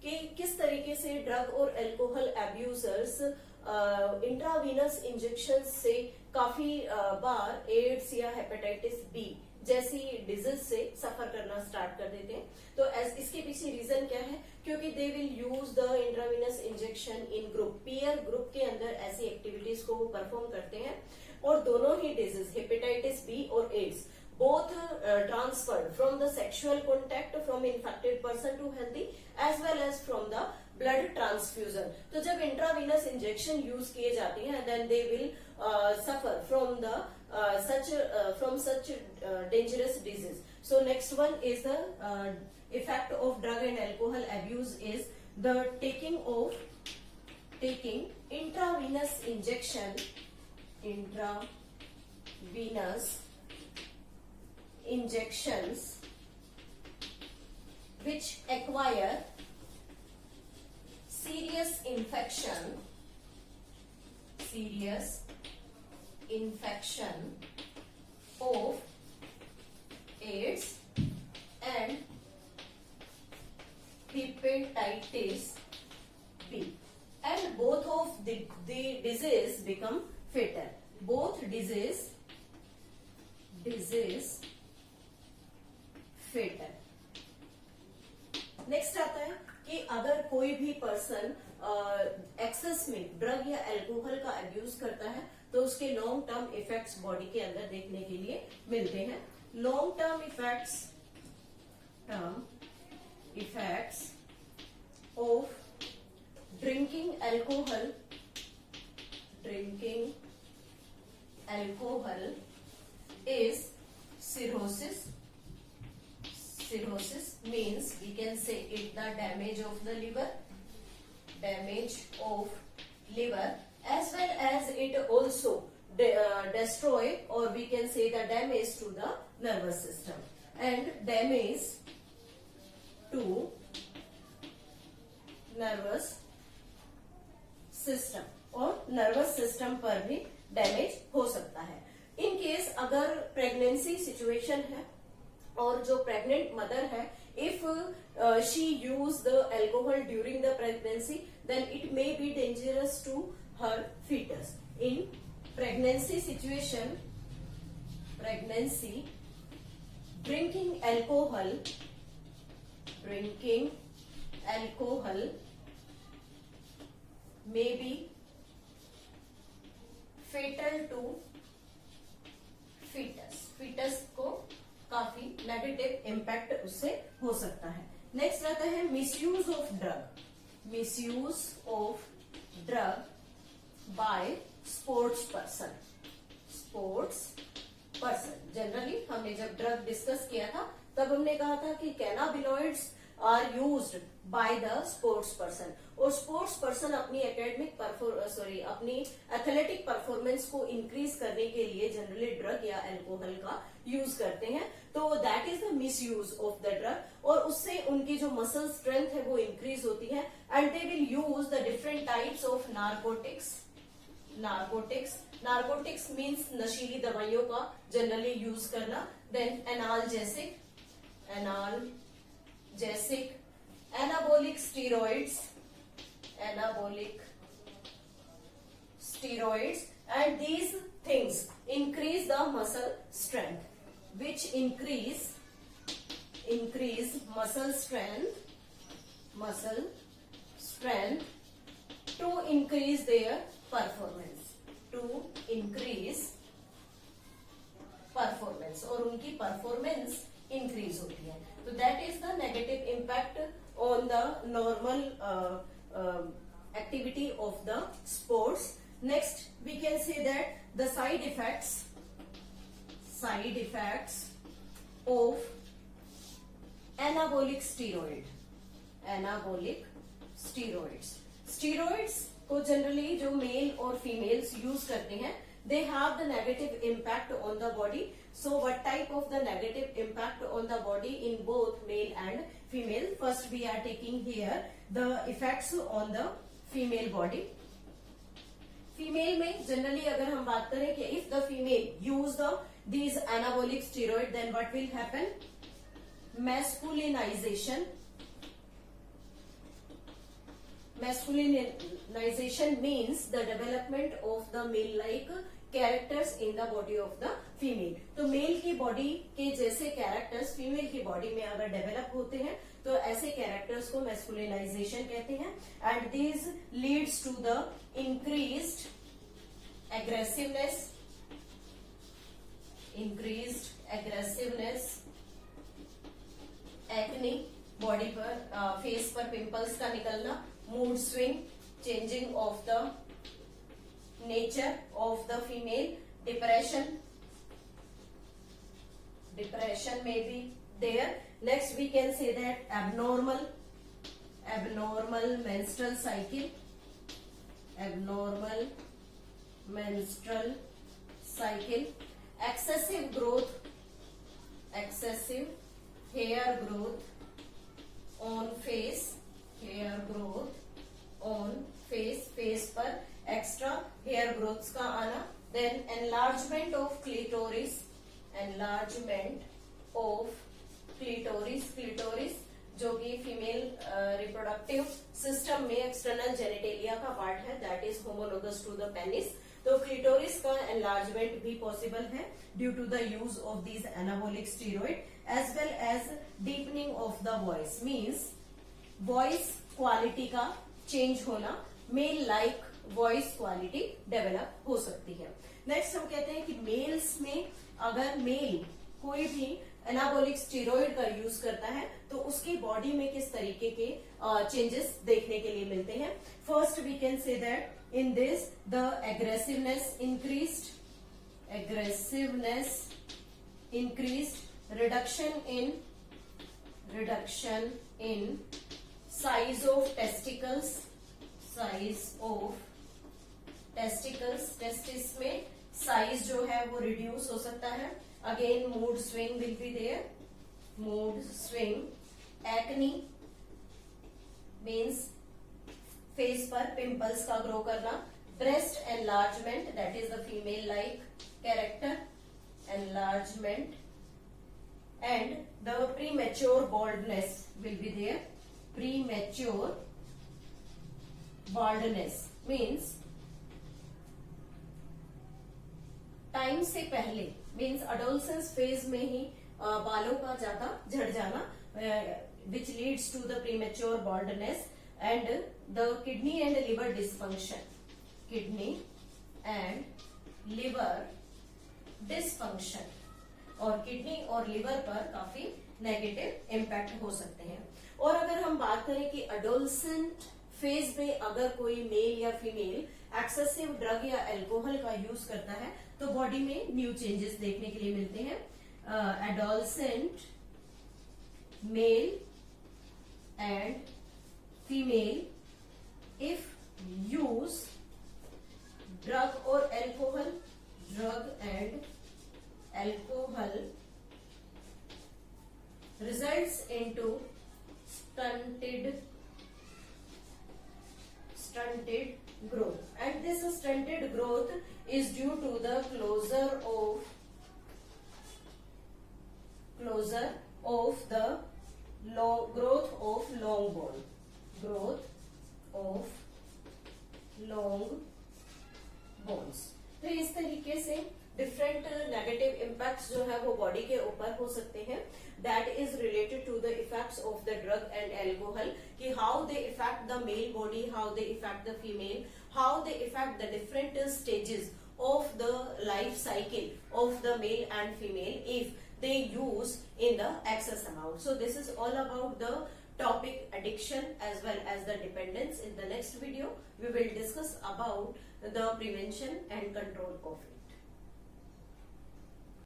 कि किस तरीके से ड्रग और अल्कोहल एब्यूजर्स इंट्रावीनस इंजेक्शन से काफी बार एड्स या हेपेटाइटिस बी जैसी डिजीज से सफर करना स्टार्ट कर देते हैं। तो इसके पीछे रीजन क्या है? क्योंकि दे will use the intravenous injection in group, peer group के अंदर ऐसी एक्टिविटीज को वो परफॉर्म करते हैं और दोनों ही डिजीज हेपेटाइटिस बी और ads both transferred from the sexual contact from infected person to healthy as well as from the blood transfusion. तो जब intravenous injection use किए जाते हैं then they will suffer from the such dangerous disease. So next one is the effect of drug and alcohol abuse is the taking intravenous injections which acquire serious infection of AIDS and hepatitis B, and both of the disease become fatal. Both disease fatal. Next आता है कि अगर कोई भी person excess में drug या alcohol का abuse करता है तो उसके लॉन्ग टर्म इफेक्ट्स बॉडी के अंदर देखने के लिए मिलते हैं। Long term effects of drinking alcohol is cirrhosis means we can say it the damage of liver as well as it also destroy or we can say the damage to the nervous system and damage to nervous system और nervous system पर भी damage हो सकता है। In case अगर pregnancy situation है और जो प्रेग्नेंट मदर है if she use the alcohol during the pregnancy then it may be dangerous to her foetus. In pregnancy situation drinking alcohol may be fatal to foetus को काफी negative impact उससे हो सकता है। नेक्स्ट आता है misuse of drug bye sports person. Generally हमने जब ड्रग डिस्कस किया था तब हमने कहा था कि cannabinoids are used by the sports person और स्पोर्ट्स पर्सन अपनी अपनी एथलेटिक परफॉर्मेंस को इंक्रीज करने के लिए जनरली ड्रग या अल्कोहल का यूज करते हैं। तो that is the misuse of the drug और उससे उनकी जो मसल स्ट्रेंथ है वो इंक्रीज होती है and they will use the different types of narcotics means नशीली दवाइयों का जनरली यूज करना। Then anabolic steroids and these things increase the muscle strength which increase muscle strength to increase their performance और उनकी performance increase होती है। तो that is the negative impact on the normal activity of the sports. Next we can say that the side effects of anabolic steroids को generally जो mail और females use करते हैं they have the negative impact on the body. So what type of the negative impact on the body in both male and female? First we are taking here the effects on the female body. Female में generally अगर हम बात करें कि if the female use these anabolic steroid then what will happen? masculinization means the development of the male like characters in the body of the female. तो mail की body के जैसे कैरेक्टर्स फीमेल की बॉडी में अगर develop होते हैं तो ऐसे कैरेक्टर्स को मैस्कुलिनाइजेशन कहते हैं। And this leads to the increased aggressiveness, acne, body पर फेस पर पिंपल्स का निकलना, mood swing, changing of the nature of the female, depression may be there. Next we can say that abnormal menstrual cycle, excessive hair growth on face, face पर extra hair growths का आना, then enlargement of clitoris, जो कि female reproductive system में external genitalia का part है, that is homologous to the penis. तो clitoris का एनलार्जमेंट भी पॉसिबल है due to the use of these anabolic steroid, as well as deepening of the voice, means voice quality का change होना, male like voice quality develop हो सकती है। Next हम कहते हैं कि मेल्स में अगर मेल कोई भी एनाबॉलिक स्टीरॉइड का यूज करता है तो उसकी बॉडी में किस तरीके के चेंजेस देखने के लिए मिलते हैं। First we can say that in this the aggressiveness increased, reduction in size of testis में साइज जो है वो रिड्यूस हो सकता है। Again mood swing will be there, acne means face पर पिंपल्स का ग्रो करना, breast enlargement, that is the female like character enlargement, and the premature baldness will be there. Premature baldness means time से पहले, means adolescence phase में ही बालों का ज्यादा झड़ जाना, which leads to the premature baldness, and the kidney and liver dysfunction, और kidney और लिवर पर काफी नेगेटिव इम्पैक्ट हो सकते हैं। और अगर हम बात करें कि अडोलसेंट फेज में अगर कोई मेल या फीमेल एक्सेसिव ड्रग या अल्कोहल का यूज करता है तो बॉडी में न्यू चेंजेस देखने के लिए मिलते हैं। Adolescent male and female if use drug और alcohol, results into stunted growth, and this stunted growth is due to the closure of the growth of long bones। तो इस तरीके से डिफरेंट नेगेटिव इम्पैक्ट्स जो है वो बॉडी के ऊपर हो सकते हैं, that is related to the effects of the drug and alcohol, कि how they effect the male body, how they effect the female, how they effect the different stages of the life cycle of the male and female if they use in the excess amount. So this is all about the topic addiction as well as the dependence. In the next video we will discuss about the prevention and control of it.